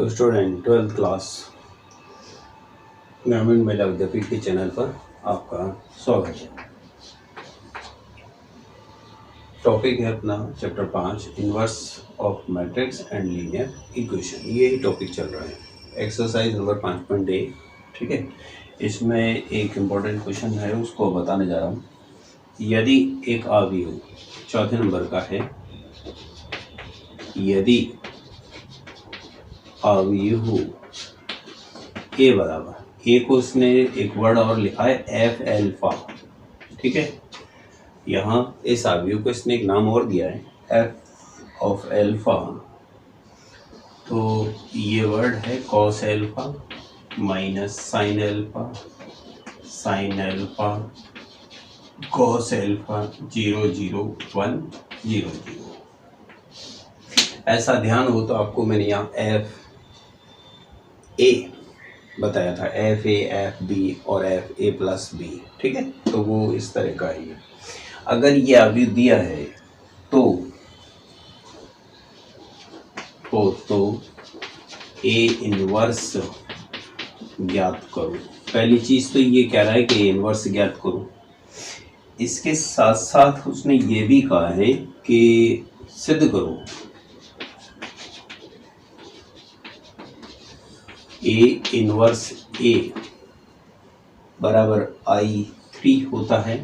Hello student, 12th class ग्रामीण महिला विद्यापीठ के चैनल पर आपका स्वागत है। टॉपिक है अपना chapter 5 inverse of matrix and linear equation. यही टॉपिक चल रहा है। Exercise number 5.1। ठीक है, इसमें एक इम्पॉर्टेंट क्वेश्चन है, उसको बताने जा रहा हूँ। यदि एक अवयव चौथे नंबर का है, यदि अवयव ए बराबर ए को उसने एक वर्ड और लिखा है एफ एल्फा। ठीक है, यहाँ इस अवयव को इसने एक नाम और दिया है एफ ऑफ एल्फा। तो ये वर्ड है cos alpha minus sine alpha, sign alpha cos alpha 0 0 1 0 0। ऐसा ध्यान हो तो आपको मैंने यहाँ एफ ए बताया था, एफ ए एफ बी और एफ ए प्लस बी। ठीक है, तो वो इस तरह का ही है। अगर ये अवयव दिया है तो ए इनवर्स ज्ञात करो। पहली चीज तो ये कह रहा है कि ए इनवर्स ज्ञात करो। इसके साथ साथ उसने ये भी कहा है कि सिद्ध करो ए इनवर्स ए बराबर I3 होता है।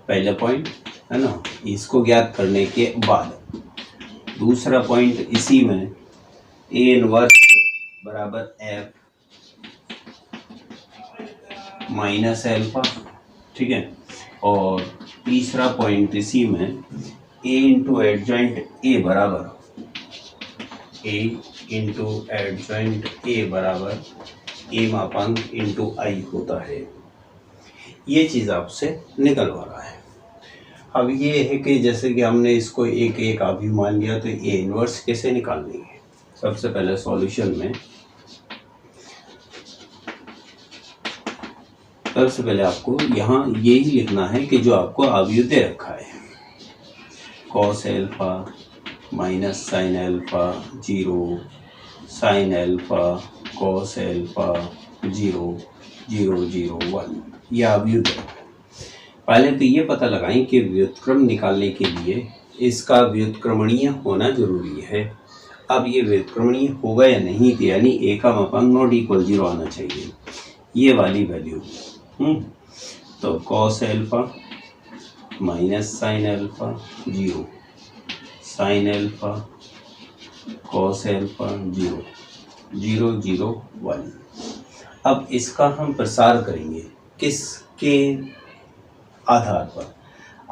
पहला पॉइंट है ना, इसको ज्ञात करने के बाद दूसरा पॉइंट इसी में ए इनवर्स बराबर एफ माइनस एल्फा। ठीक है, और तीसरा पॉइंट इसी में ए इंटू एडजॉइंट ए बराबर ए इंटू एडजॉइंट ए बराबर ए मापांक इंटू आई होता है। ये चीज़ आपसे निकलवा रहा है। अब ये है कि जैसे कि हमने इसको एक एक अवयव मान लिया, तो ए इनवर्स कैसे निकाल लेंगे। सबसे पहले सॉल्यूशन में सबसे पहले आपको यहाँ यही लिखना है कि जो आपको अवयव दे रखा है cos alpha minus sine alpha 0 sine alpha cos alpha 0 0 0 1, यह अवयव दे रखा है। पहले तो ये पता लगाएं कि व्युत्क्रम निकालने के लिए इसका व्युत्क्रमणीय होना जरूरी है। अब ये व्युत्क्रमणीय होगा या नहीं, तो यानी ए का मापांक नॉट इक्वल 0 आना चाहिए, ये वाली वैल्यू। तो cos alpha minus sine alpha 0 sine alpha cos alpha 0 0 0 1। अब इसका हम प्रसार करेंगे किसके आधार पर,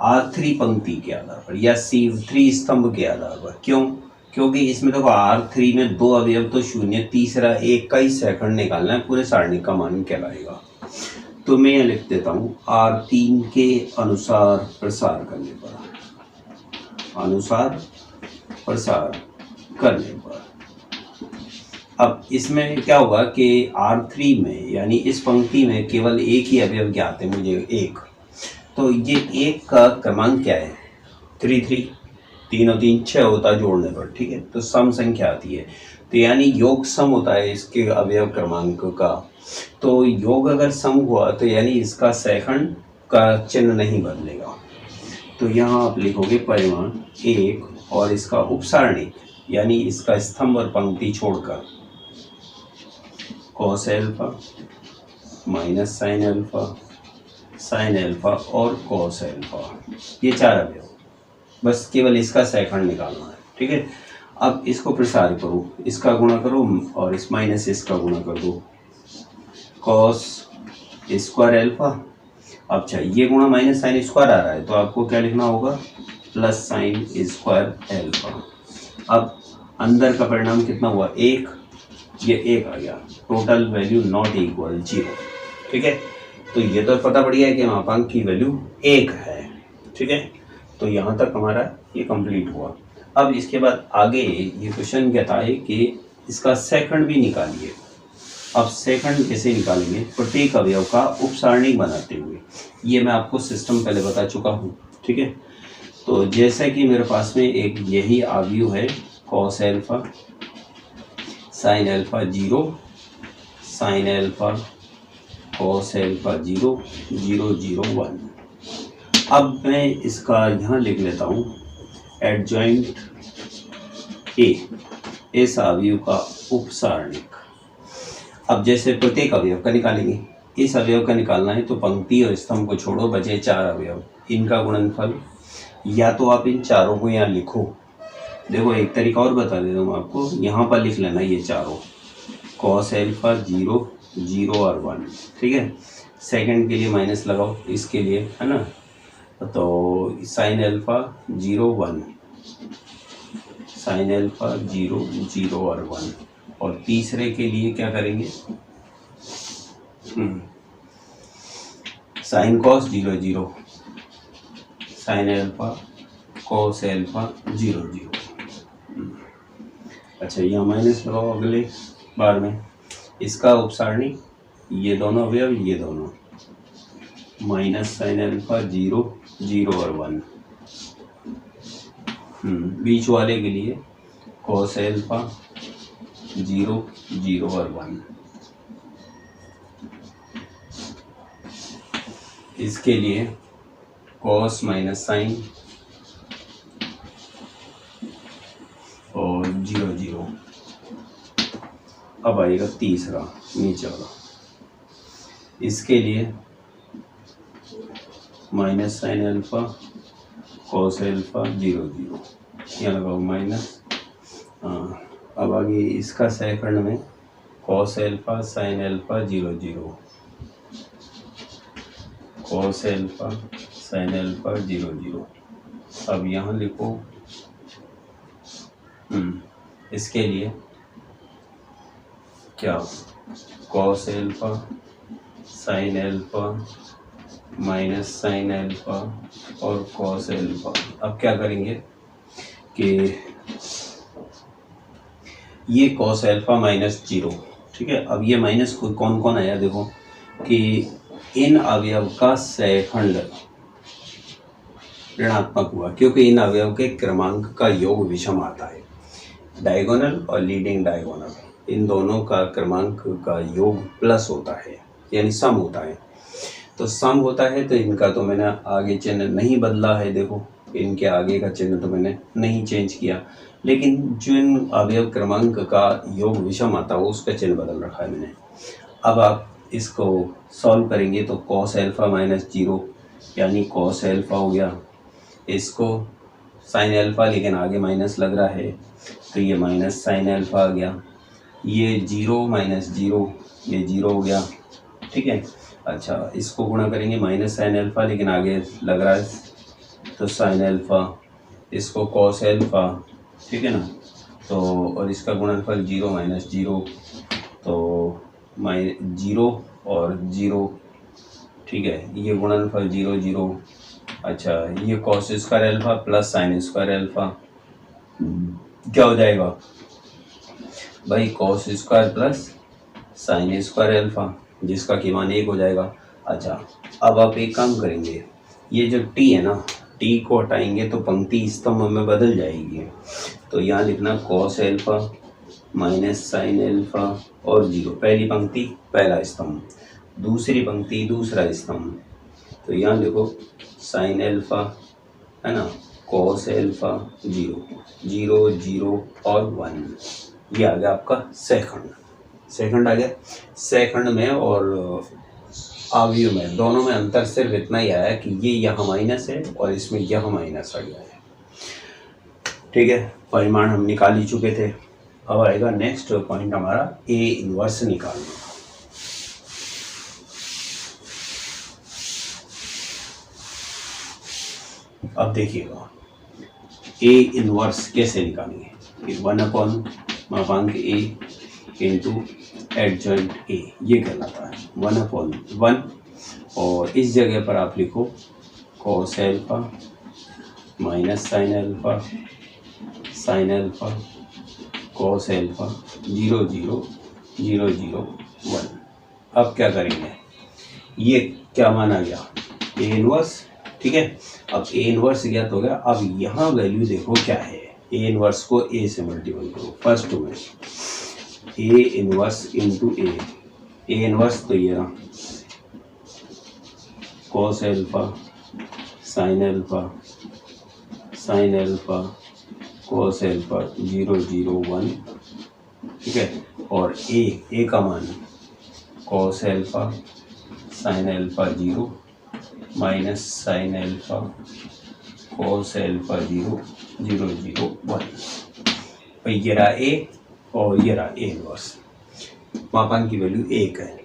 R3 पंक्ति के आधार पर या C3 स्तंभ के आधार पर। क्यों? क्योंकि इसमें देखो R3 में दो अवयव तो शून्य, तीसरा एक का ही सेकंड निकालना है, पूरे सारणी का मान कहलाएगा। तो मैं यह लिख देता हूँ R3 के अनुसार प्रसार करने पर, अनुसार प्रसार करने पर। अब इसमें क्या होगा कि R3 में यानी इस पंक्ति में केवल एक ही अवयव ज्ञात है मुझे, एक। तो ये एक का क्रमांक क्या है 3 3, 3 और 3 6 होता है जोड़ने पर। ठीक है, तो सम संख्या आती है, तो यानी योग सम होता है इसके अवयव क्रमांक का। तो योग अगर सम हुआ तो यानी इसका सेकंड का चिन्ह नहीं बदलेगा। तो यहाँ आप लिखोगे परिमाण 1 और इसका उपसारणी यानी इसका स्तंभ और पंक्ति छोड़कर cos alpha minus sine alpha और कॉस एल्फा, ये चार अवयव, बस केवल इसका सेकंड निकालना है। ठीक है, अब इसको प्रसार करो, इसका गुणा करो और इस माइनस इसका गुणा कर दो, कॉस स्क्वायर एल्फा। अच्छा, ये गुणा माइनस साइन स्क्वायर आ रहा है, तो आपको क्या लिखना होगा प्लस साइन स्क्वायर एल्फा। अब अंदर का परिणाम कितना हुआ 1, ये 1 आ गया, टोटल वैल्यू नॉट इक्वल 0। ठीक है, तो ये तो पता पड़ गया है कि मापांक की वैल्यू 1 है। ठीक है, तो यहाँ तक हमारा ये कंप्लीट हुआ। अब इसके बाद आगे ये क्वेश्चन कहता है कि इसका सेकंड भी निकालिए। अब सेकंड कैसे निकालेंगे, प्रत्येक अवयव का उपसारणी बनाते हुए। ये मैं आपको सिस्टम पहले बता चुका हूँ। ठीक है, तो जैसे कि मेरे पास में एक यही अवयव है cos alpha, sine alpha 0, sine alpha cos alpha 0, 0 0 1। अब मैं इसका यहाँ लिख लेता हूँ एडजॉइंट ए, इस अवयव का उपसारणिक। अब जैसे प्रत्येक अवयव का निकालेंगे, इस अवयव का निकालना है तो पंक्ति और स्तंभ को छोड़ो, बचे 4 अवयव, इनका गुणनफल या तो आप इन चारों को यहाँ लिखो। देखो एक तरीका और बता देता हूँ आपको, यहाँ पर लिख लेना ये चारों, कॉस एल्फा 0 0 और 1, ठीक है। सेकंड के लिए माइनस लगाओ, इसके लिए है ना, तो साइन एल्फा 0 1, साइन एल्फा 0 0 और 1, और तीसरे के लिए क्या करेंगे, sine cos 0 0, sine alpha cos alpha 0 0। अच्छा यहाँ माइनस लगाओ अगले बार में, इसका उपसारणी ये दोनों अवयव, ये दोनों, माइनस साइन एल्फा 0 0 और 1, बीच वाले के लिए कॉस एल्फा 0 0 और 1, इसके लिए कॉस माइनस साइन और 0 0। अब आएगा तीसरा नीचे वाला, इसके लिए minus sine alpha cos alpha 0 0, यहाँ लगाओ माइनस। अब आगे इसका सेकंड में cos alpha sign alpha 0 0, cos alpha sign alpha 0 0। अब यहाँ लिखो इसके लिए क्या, cos alpha sine alpha minus sine alpha और कॉस एल्फा। अब क्या करेंगे कि ये कॉस एल्फा माइनस 0, ठीक है। अब ये माइनस कौन कौन आया, देखो कि इन अवयव का सेकंड ऋणात्मक हुआ, क्योंकि इन अवयव के क्रमांक का योग विषम आता है। डायगोनल और लीडिंग डायगोनल, इन दोनों का क्रमांक का योग प्लस होता है, यानी सम होता है। तो सम होता है तो इनका तो मैंने आगे चिन्ह नहीं बदला है, देखो इनके आगे का चिन्ह तो मैंने नहीं चेंज किया, लेकिन जो इन अवयव क्रमांक का योग विषम आता है उसका चिन्ह बदल रखा है मैंने। अब आप इसको सॉल्व करेंगे तो कॉस एल्फा माइनस 0 यानी कॉस एल्फा हो गया, इसको साइन एल्फा लेकिन आगे माइनस लग रहा है तो ये माइनस साइन एल्फा आ गया, ये 0 माइनस 0 ये 0 हो गया, ठीक है। अच्छा इसको गुणा करेंगे माइनस साइन एल्फा लेकिन आगे लग रहा है तो साइन एल्फा, इसको कॉस एल्फा, ठीक है ना, तो और इसका गुणनफल 0 माइनस 0 तो 0 और 0, ठीक है, ये गुणनफल 0 0। अच्छा ये cos square alpha plus sign square alpha क्या हो जाएगा भाई, cos square plus sign square alpha, जिसका की मान 1 हो जाएगा। अच्छा अब आप एक काम करेंगे, ये जो टी है ना, टी को हटाएंगे तो पंक्ति स्तंभ में बदल जाएगी, तो यहाँ लिखना cos alpha minus sine alpha और 0, पहली पंक्ति पहला स्तंभ, दूसरी पंक्ति दूसरा स्तंभ, तो यहाँ लिखो साइन एल्फा है ना, कॉस एल्फा 0 0 0 और 1, ये आ गया आपका सेकंड आ गया। सेकंड में और अवयव में दोनों में अंतर सिर्फ इतना ही आया कि ये यहाँ माइनस है और इसमें यह माइनस आ गया है, ठीक है। परिमाण हम निकाल ही चुके थे। अब आएगा नेक्स्ट पॉइंट हमारा ए इनवर्स निकालना। अब देखिएगा ए इनवर्स कैसे निकालेंगे, 1 मापांक ए इंटू एडजॉइंट ए, ये कहलाता है 1/1, और इस जगह पर आप लिखो cos alpha minus sine alpha cos alpha 0 0 0 0 1। अब क्या करेंगे, ये क्या माना गया ए इनवर्स, ठीक है। अब ए इनवर्स ज्ञात हो गया, अब यहाँ वैल्यू देखो क्या है, ए इनवर्स को ए से मल्टीपल करो फर्स्ट में, A inverse into A inverse तो ये रहा cos alpha sign alpha cos alpha 0 0 1, ठीक है। और ए का मान cos alpha sign alpha 0 minus sine alpha cos alpha 0 0 0 1। ये रहा ए और ये रहा ए इनवर्स। मापांक की वैल्यू 1 है।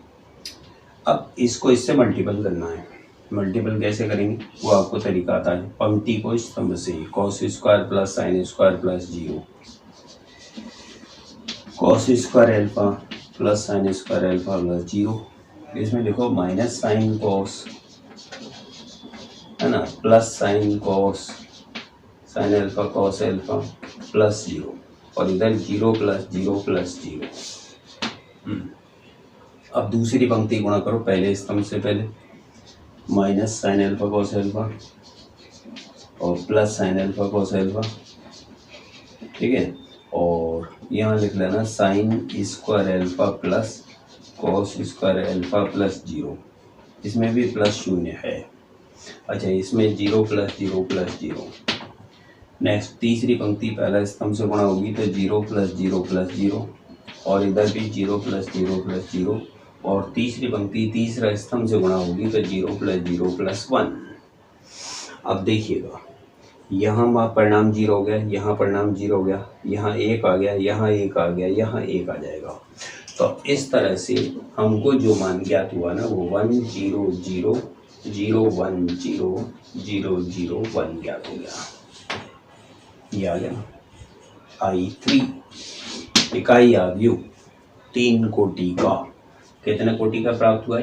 अब इसको इससे मल्टीपल करना है। मल्टीपल कैसे करेंगे वो आपको तरीका आता है। पंक्ति को स्तंभ से cos square plus sine square plus 0 cos square alpha plus sign square alpha plus 0। इसमें देखो माइनस साइन कॉस है ना plus sine cos sine alpha cos alpha plus 0 और इधर 0 प्लस 0 प्लस 0। अब दूसरी पंक्ति गुणा करो पहले स्तंभ से पहले minus sine alpha cos alpha और plus sine alpha cos alpha, ठीक है। और यहाँ लिख लेना sine square alpha plus cos square alpha plus 0। इसमें भी प्लस 0 है। अच्छा इसमें 0 प्लस 0 प्लस 0। नेक्स्ट तीसरी पंक्ति पहला स्तंभ से गुणा होगी तो 0 प्लस 0 प्लस 0 और इधर भी 0 प्लस 0 प्लस 0 और तीसरी पंक्ति तीसरा स्तंभ से गुणा होगी तो 0 प्लस 0 प्लस 1। अब देखिएगा यहाँ परिणाम 0 हो गया, यहाँ परिणाम 0 हो गया, यहाँ 1 आ गया, यहाँ 1 आ गया, यहाँ 1 आ जाएगा। तो इस तरह से हमको जो मान ज्ञात हुआ ना वो 1 0 0 0 1 0 0 0 1 ज्ञात हो गया। ये आ गया I3 इकाई आव्यूह 3 कोटि का। कितने कोटि का प्राप्त हुआ?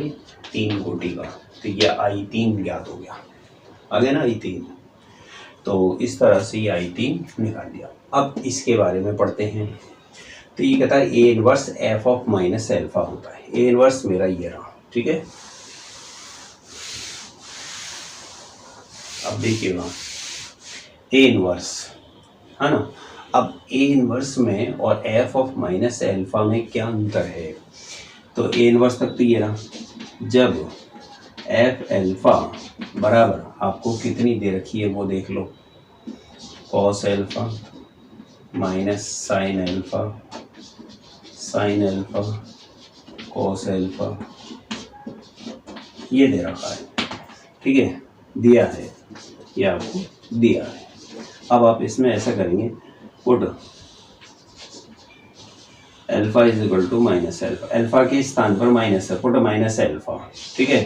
3 कोटि का। तो यह I3 ज्ञात हो गया। आ गया ना I3। तो इस तरह से ये I3 निकाल दिया। अब इसके बारे में पढ़ते हैं। तो ये कहता है A inverse F of minus alpha होता है। ए इनवर्स मेरा ये रहा, ठीक है। अब देखिएगा ए इनवर्स है ना। अब ए इनवर्स में और एफ ऑफ माइनस एल्फा में क्या अंतर है? तो ए इनवर्स तक तो ये रहा। जब एफ एल्फा बराबर आपको कितनी दे रखी है वो देख लो, cos alpha minus sine alpha cos alpha ये दे रखा है, ठीक है, दिया है, ये आपको दिया है। अब आप इसमें ऐसा करेंगे put alpha is equal to minus alpha, alpha के स्थान पर माइनस है, पुट माइनस एल्फा, ठीक है।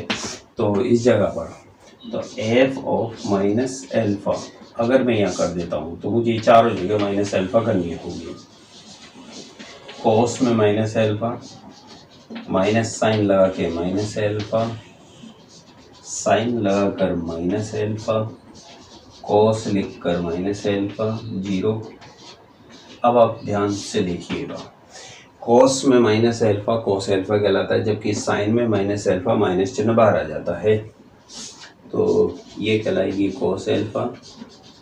तो इस जगह पर तो एफ ऑफ माइनस एल्फा अगर मैं यहाँ कर देता हूँ तो मुझे चारों जगह माइनस एल्फा करनी होगी। कॉस में माइनस एल्फा, माइनस साइन लगा के माइनस एल्फा, साइन लगा कर माइनस एल्फा, कॉस लिख कर माइनस एल्फा 0। अब आप ध्यान से देखिएगा, कॉस में माइनस एल्फा कॉस एल्फा कहलाता है, जबकि साइन में माइनस एल्फा माइनस चिन्ह बाहर आ जाता है। तो ये कहलाएगी cos alpha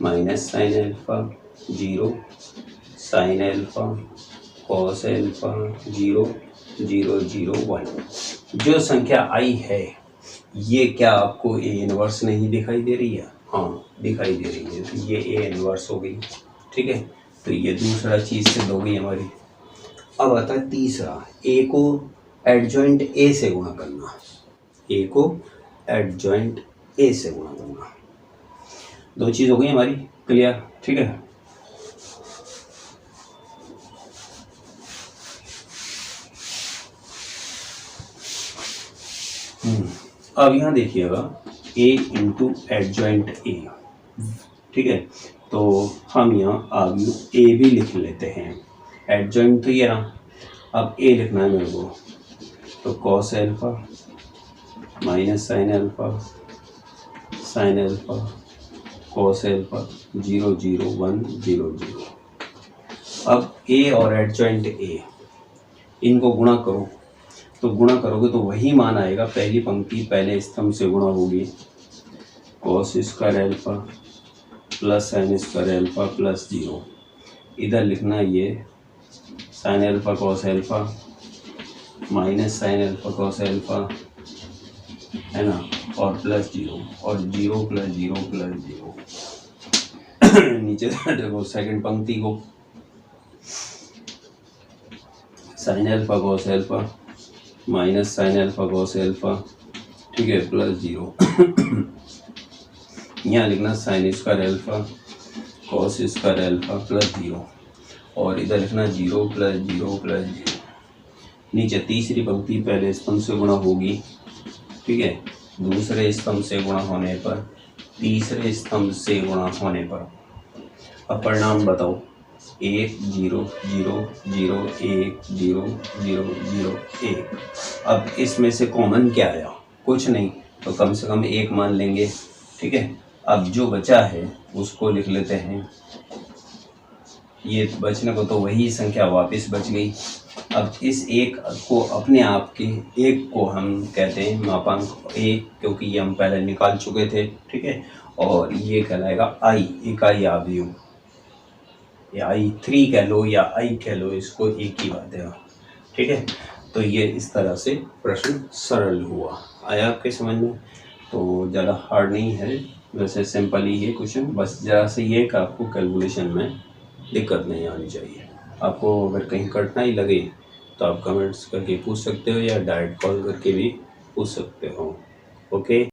minus sine alpha 0 sine alpha cos alpha 0 0 0 1। जो संख्या आई है ये क्या आपको ए इनवर्स नहीं दिखाई दे रही है? हाँ दिखाई दे रही है। तो ये ए इनवर्स हो गई, ठीक है। तो ये दूसरा चीज़ सिद्ध हो गई हमारी। अब आता है तीसरा, ए को एडजॉइंट ए से गुणा करना। ए को एडजॉइंट ए से गुणा करना। दो चीज़ हो गई हमारी क्लियर, ठीक है। अब यहाँ देखिएगा ए इंटू एडजॉइंट ए, ठीक है। तो हम यहाँ आव्यूह ए भी लिख लेते हैं। एडजॉइंट तो ये रहा, अब ए लिखना है मेरे को। तो cos alpha minus sine alpha cos alpha 0 0 1 0 0। अब ए और एडजॉइंट ए इनको गुणा करो, तो गुणा करोगे तो वही मान आएगा। पहली पंक्ति पहले स्तंभ से गुणा होगी, cos square alpha plus sign square alpha plus 0। इधर लिखना ये sine alpha cos alpha minus sine alpha cos alpha, है ना, और प्लस 0 और 0 प्लस 0 प्लस 0। नीचे देखो सेकंड पंक्ति को, sine alpha cos alpha minus sine alpha cos alpha, ठीक है, प्लस 0। यहाँ लिखना sine square alpha cos square alpha plus 0, और इधर लिखना 0 प्लस 0 प्लस 0। नीचे तीसरी पंक्ति पहले स्तंभ से गुणा होगी, ठीक है, दूसरे स्तंभ से गुणा होने पर, तीसरे स्तंभ से गुणा होने पर। अब परिणाम बताओ, 1 0 0 0 1 0 0 0 1। अब इसमें से कॉमन क्या आया? कुछ नहीं, तो कम से कम 1 मान लेंगे, ठीक है। अब जो बचा है उसको लिख लेते हैं, ये बचने को तो वही संख्या वापस बच गई। अब इस 1 को अपने आप के 1 को हम कहते हैं मापांक 1, क्योंकि ये हम पहले निकाल चुके थे, ठीक है, और ये कहलाएगा i, इकाई अवयव, या i3 कह लो या i कह लो, इसको एक ही बात है, ठीक है। तो ये इस तरह से प्रश्न सरल हुआ। आया आपके समझ में? तो ज़्यादा हार्ड नहीं है, वैसे सिंपल ही है क्वेश्चन, बस ज़रा से ये कि आपको कैलकुलेशन में दिक्कत नहीं आनी चाहिए। आपको अगर कहीं कठिनाई लगे तो आप कमेंट्स करके पूछ सकते हो, या डायरेक्ट कॉल करके भी पूछ सकते हो। ओके।